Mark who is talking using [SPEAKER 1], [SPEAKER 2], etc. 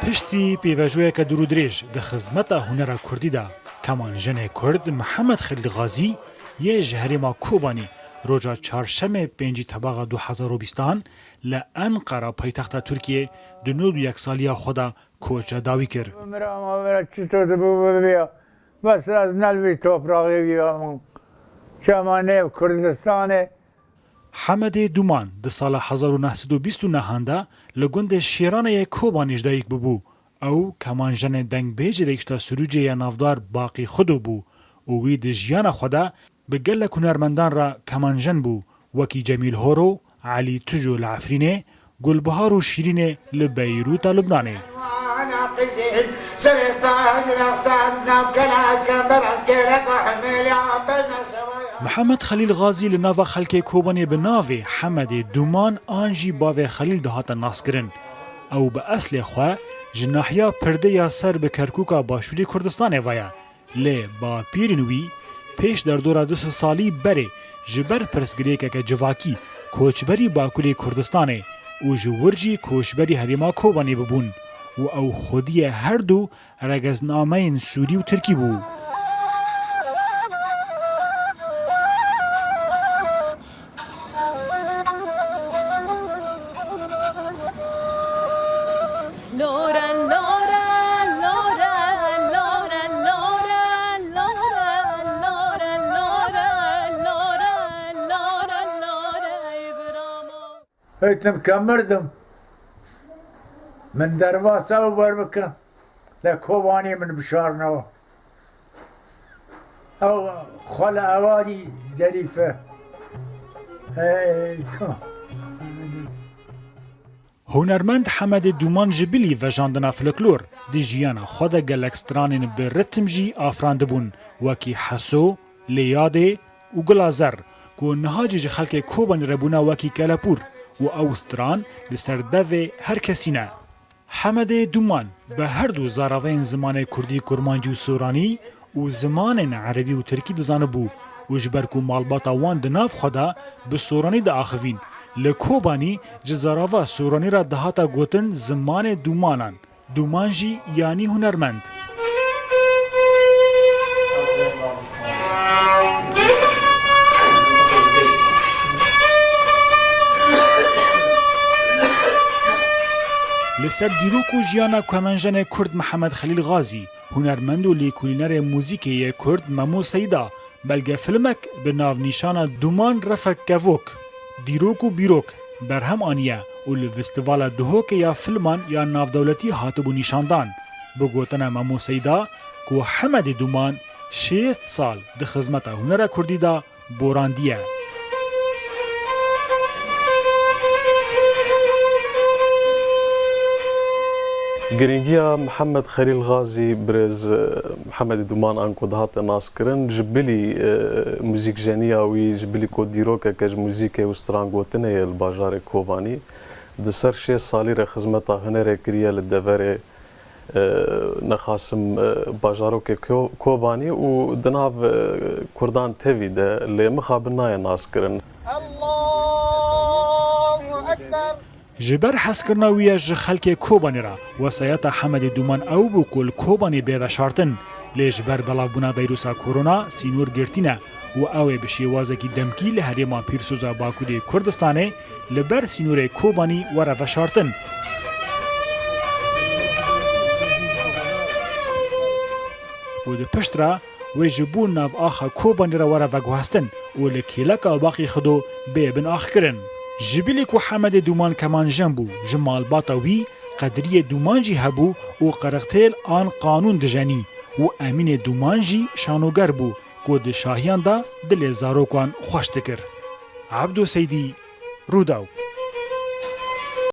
[SPEAKER 1] پشتی پیوژویک درودریج د خدمت هنر کردی دا کمانجن کرد محمد خلیل غازی یه جهرما کوبانی روزا چهارشنبه 5 تباغ 2020 لانقره پایتخت ترکیه دنود یک سالی خدا کوچه داوی کرد.
[SPEAKER 2] بس از نلوی توپراغی بیامون شمانه کردستانه.
[SPEAKER 1] حمد دومان د سال 1929 دا لگند شیرانه کوبانیش دایک ببو او کمانجن دنگ بیج دیکشتا سروجه یا نافدار باقی خودو بو او وی د جیان خودا به گل کنرمندان را کمانجن بو وکی جمیل هورو، علی تجو العفرینه، گلبهار و شیرینه لبیروت لبنانه. محمد خلیل غازی لناو خلک کوبانی به ناو حمد دومان آنجی باو خلیل دهات ناس کرن او به اصل خواه جناحیا پرده یا سر به کرکوکا باشوری کردستان وایا لی با پیرنوی پیش در دورا 2 سالی بره جبر پرسگریکه که جواکی کوچبری باکولی کردستانه او جورجی کوچبری هریما کوبانی ببون و او خودی هر دو رگزنامه سوری و ترکی بو.
[SPEAKER 2] هیتم کمردم من درباسه و بر بکن لکوبانی من بشارنوا او خال اوادی ظریفه
[SPEAKER 1] هنرمند حمد دومان جبلی و جاندنا فلکلور دی جیانا خود گلکسترانین به رتم جی آفرانده بون وکی حسو، لیاده و گلازر که نهاجی خلک کوبانی ربونا وکی کلپور و اوستران لسردو هر کسی نه. حمد دومان به هر دو زاراوین زمان کردی کرمانجی و سورانی و زمان عربی و ترکی دزانه بو و جبرکو مالباتا وان دناف خدا به سورانی دا آخوین لکوبانی جزاراوا سورانی را دهاتا گوتن زمان دومانان دومانجی یعنی هنرمند. لسر دیروک و جیانا کمانجن کرد محمد خلیل غازی هنرمند و لیکولینر موزیکی کرد ممو سیدا بلگه فیلمک به ناو نیشان دومان رفک کوک دیروک و بیروک برهم آنیه و لفستیوال دهوک یا فیلمان یا ناو دولتی هاتبو نیشاندان بگوتن ممو سیدا که حمد دومان 6 سال ده خدمت هنر کردی دا بوراندیه.
[SPEAKER 3] گرینگیا محمد خلیل غازی برز محمد دومان آنکو دهات ناس کرن جبلی موزیک جنیاوی جبلی کو دیروکه که موزیک وستران گوتنه الباجار کوبانی دسر 6 سالی را خدمت هنر کریه لدوره نخاسم باجارو که کوبانی و دناو کردان تیوی ده لی مخابنای ناس کرن.
[SPEAKER 1] جبر حس کرناویه ج خلک کوبانی را وسایت حمد دومان او بو کل کوبانی بیده شارتن لی جبر بلاوبونا ویروسا کورونا سینور گرتینه و اوه بشیوازه کی دمکی لحریما پیرسوزا باکولی کردستانه لبر سینور کوبانی وره و شارتن. و ده پشت را و جبون ناو آخا کوبانی را وره و گوهستن و لکیلکا باقی خودو بیبن آخ کرن. جبلی کو حمد دومان کمانجن بو جمال باطوی قدری دومانجی هبو و قرقتیل آن قانون دجانی و امین دومانجی شانوگر بو کو د شاهیان دا دل زاروکان خوشتکر. عبدو سیدی روداو